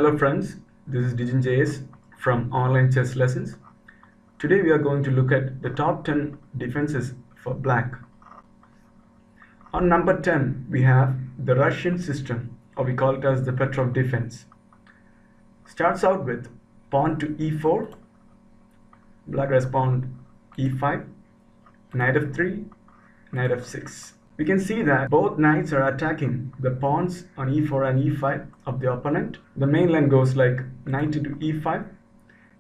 Hello friends, this is DJS from Online Chess Lessons. Today we are going to look at the top 10 defenses for black. On number 10 we have the Russian system, or we call it as the Petrov defense. Starts out with pawn to e4, black has pawn e5, knight f3, knight f6. We can see that both knights are attacking the pawns on e4 and e5 of the opponent. The main line goes like knight into e5.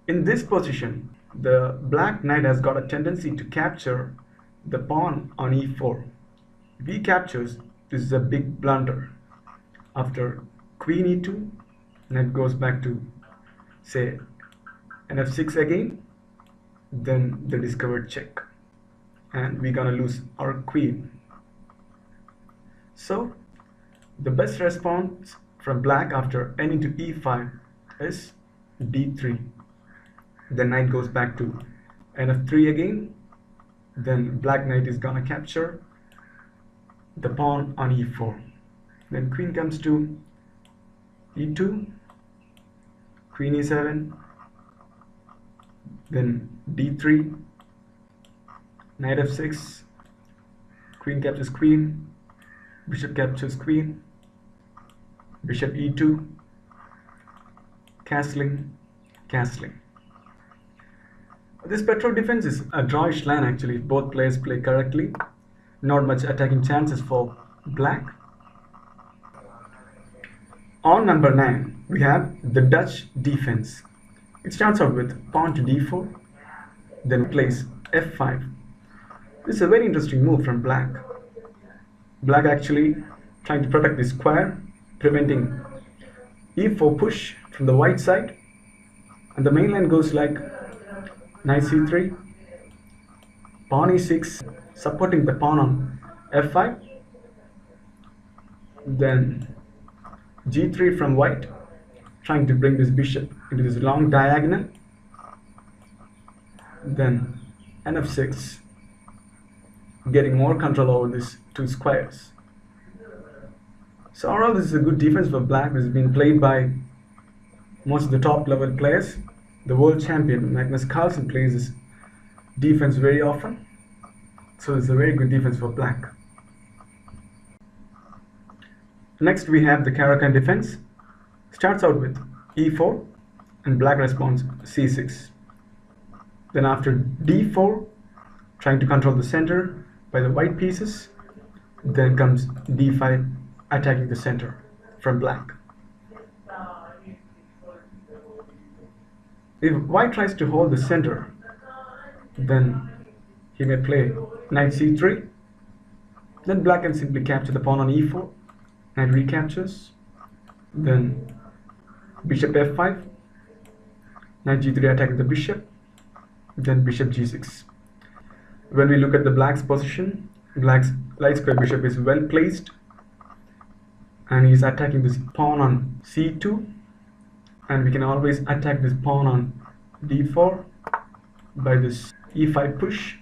In this position, the black knight has got a tendency to capture the pawn on e4. If he captures, this is a big blunder. After queen e2, knight goes back to, say, an f6 again, then the discovered check. And we're gonna lose our queen. So, the best response from black after n into e5 is d3. The knight goes back to nf3 again. Then black knight is gonna capture the pawn on e4. Then queen comes to e2, queen e7, then d3, knight f6, queen captures queen, bishop captures queen, bishop e2, castling. This Petrov defense is a drawish line actually if both players play correctly. Not much attacking chances for black. On number 9 we have the Dutch defense. It starts out with pawn to d4, then plays f5. This is a very interesting move from black. Black actually trying to protect the square, preventing e4 push from the white side, and the main line goes like knight c3, pawn e6, supporting the pawn on f5, then g3 from white, trying to bring this bishop into this long diagonal, then nf6, getting more control over these two squares. So overall this is a good defense for black. This has been played by most of the top level players. The world champion Magnus Carlsen plays this defense very often. So it's a very good defense for black. Next we have the Caro-Kann defense. Starts out with e4 and black responds c6. Then after d4, trying to control the center by the white pieces, then comes d5, attacking the center from black. If white tries to hold the center, then he may play knight c3. Then black can simply capture the pawn on e4, knight recaptures, then bishop f5, knight g3 attacking the bishop, then bishop g6. When we look at the black's position, black's light square bishop is well placed and he's attacking this pawn on c2, and we can always attack this pawn on d4 by this e5 push,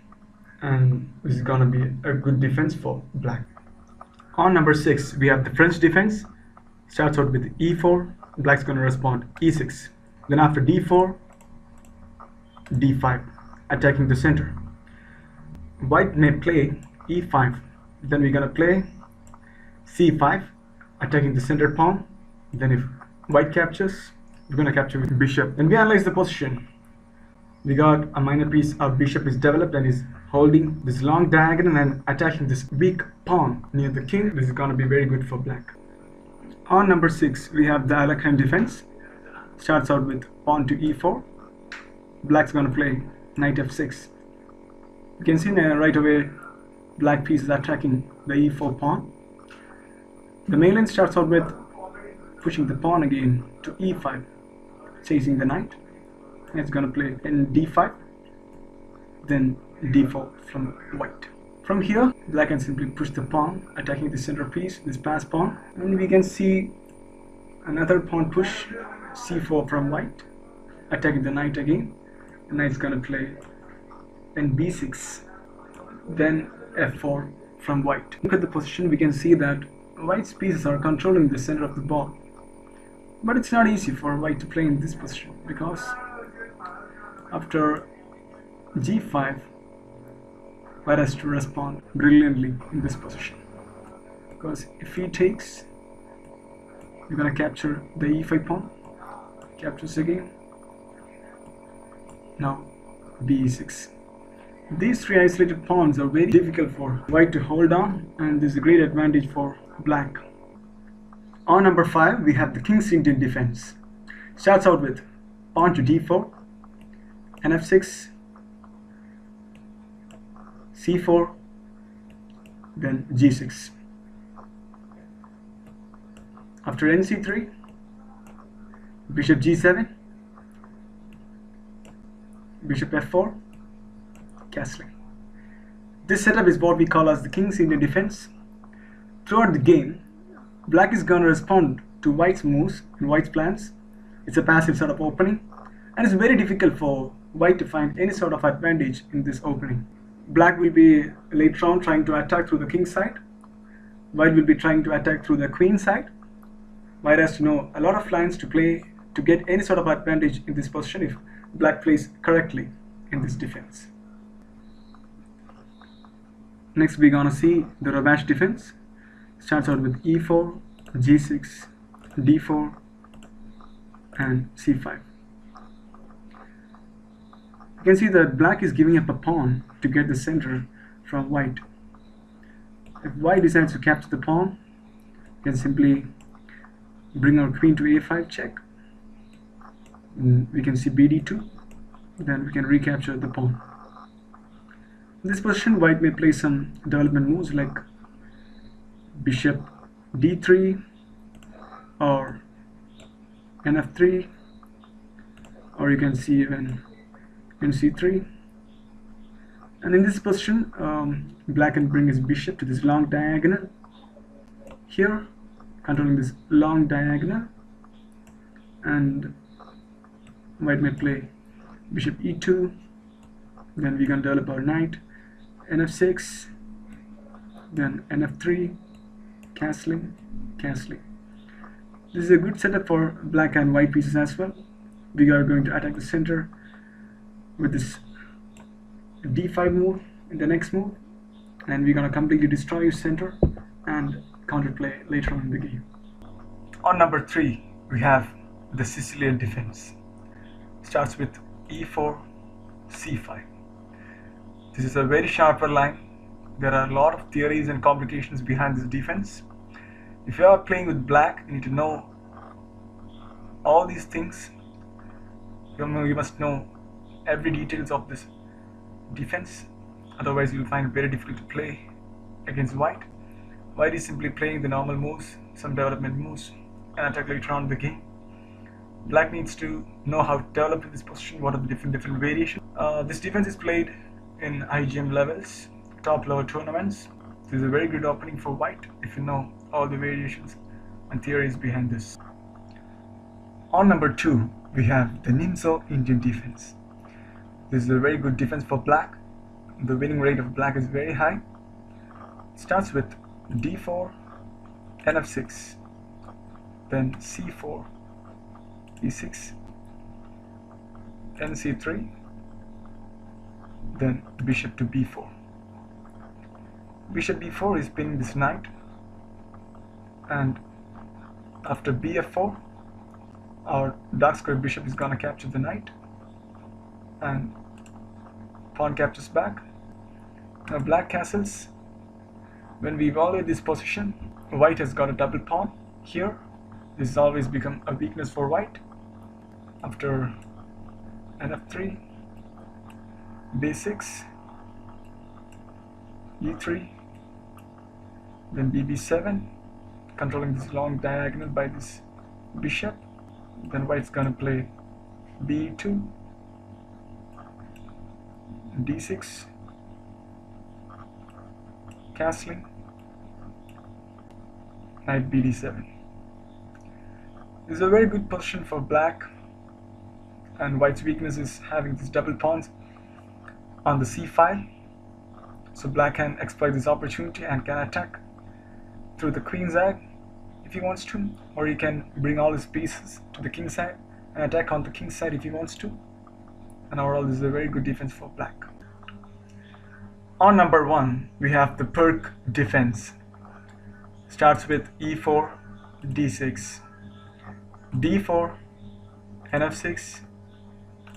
and this is gonna be a good defense for black. On number 6 we have the French defense. Starts out with e4, black's gonna respond e6, then after d4, d5, attacking the center. White may play e5, then we're gonna play c5, attacking the center pawn. Then if white captures, we're gonna capture with bishop. Then we analyze the position. We got a minor piece, our bishop is developed and is holding this long diagonal and attacking this weak pawn near the king. This is gonna be very good for black. On number 6 we have the Alekhine defense. Starts out with pawn to e4, black's gonna play knight f6. You can see now right away black piece is attacking the e4 pawn. The main line starts out with pushing the pawn again to e5, chasing the knight. It's gonna play in d5, then d4 from white. From here black can simply push the pawn, attacking the center piece, this pass pawn, and we can see another pawn push, c4 from white, attacking the knight again. The knight's gonna play and b6, then f4 from white. Look at the position, we can see that white's pieces are controlling the center of the board. But it's not easy for white to play in this position, because after g5, white has to respond brilliantly in this position. Because if he takes, you're gonna capture the e5 pawn, captures again. Now b6. These three isolated pawns are very difficult for white to hold on, and this is a great advantage for black. On number 5, we have the King's Indian defense. Starts out with pawn to d4, nf6, c4, then g6. After nc3, bishop g7, bishop f4, castling. This setup is what we call as the King's Indian defense. Throughout the game, black is going to respond to white's moves and white's plans. It's a passive sort of opening, and it's very difficult for white to find any sort of advantage in this opening. Black will be later on trying to attack through the king side. White will be trying to attack through the queen side. White has to know a lot of lines to play to get any sort of advantage in this position if black plays correctly in this defense. Next we're gonna see the revanche defense. Starts out with e4, g6, d4, and c5. You can see that black is giving up a pawn to get the center from white. If white decides to capture the pawn, you can simply bring our queen to a5 check. We can see bd2, then we can recapture the pawn. In this position, white may play some development moves like bishop d3 or nf3, or you can see even nc3. And in this position, black can bring his bishop to this long diagonal here, controlling this long diagonal, and white may play bishop e2, then we can develop our knight, nf6, then nf3, castling, castling. This is a good setup for black and white pieces as well. We are going to attack the center with this d5 move in the next move, and we're going to completely destroy your center and counterplay later on in the game. On number 3, we have the Sicilian defense. Starts with e4, c5. This is a very sharper line. There are a lot of theories and complications behind this defense. If you are playing with black, you need to know all these things. You must know every details of this defense, otherwise you will find it very difficult to play against white. White is simply playing the normal moves, some development moves, and attack later on in the game. Black needs to know how to develop in this position, what are the different variations. This defense is played in IGM levels, top level tournaments. This is a very good opening for white if you know all the variations and theories behind this. On number 2, we have the Nimzo Indian defense. This is a very good defense for black. The winning rate of black is very high. It starts with d4, nf6, then c4, e6, nc3, then bishop to b4. Bishop b4 is pinning this knight, and after bf4, our dark square bishop is gonna capture the knight, and pawn captures back. Now black castles. When we evaluate this position, white has got a double pawn here. This has always become a weakness for white. After nf3, b6, e3, then bb7, controlling this long diagonal by this bishop. Then white's gonna play b2, d6, castling, knight bd7. This is a very good position for black, and white's weakness is having these double pawns on the c file. So black can exploit this opportunity and can attack through the queen's egg. if he wants to, or he can bring all his pieces to the king side and attack on the king side if he wants to. And overall, this is a very good defense for black. On number 1, we have the perk defense. Starts with e4, d6, d4, nf6,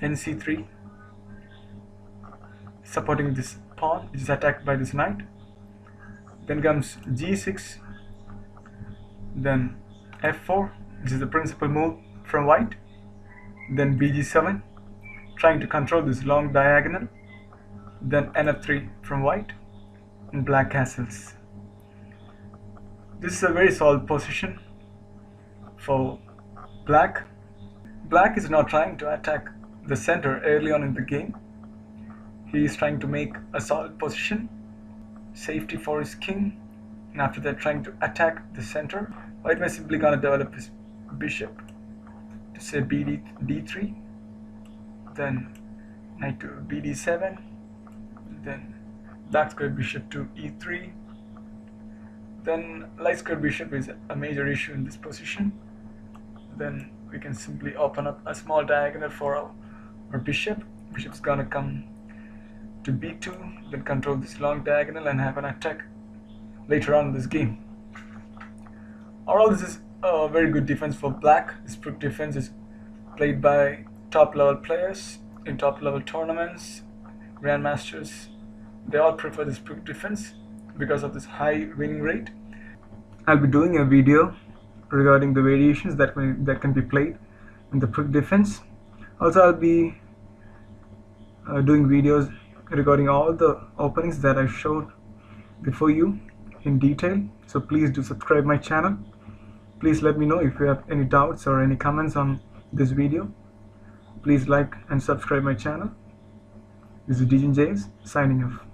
nc3, supporting this pawn which is attacked by this knight. Then comes g6, then f4, which is the principal move from white, then bg7, trying to control this long diagonal, then nf3 from white, and black castles. This is a very solid position for black. Black is not trying to attack the center early on in the game. He is trying to make a solid position, safety for his king, and after that trying to attack the center. White may simply gonna develop his bishop to say d3, then knight to bd7, then black square bishop to e3. Then light square bishop is a major issue in this position. Then we can simply open up a small diagonal for our bishop. Bishop's gonna come to b2, then control this long diagonal and have an attack later on in this game. Overall, this is a very good defense for black. This perk defense is played by top level players in top level tournaments, grandmasters. They all prefer this perk defense because of this high winning rate. I'll be doing a video regarding the variations that can be played in the perk defense. Also, I'll be doing videos regarding all the openings that I showed before you in detail. So please do subscribe my channel. Please let me know if you have any doubts or any comments on this video. Please like and subscribe my channel. This is DJ signing off.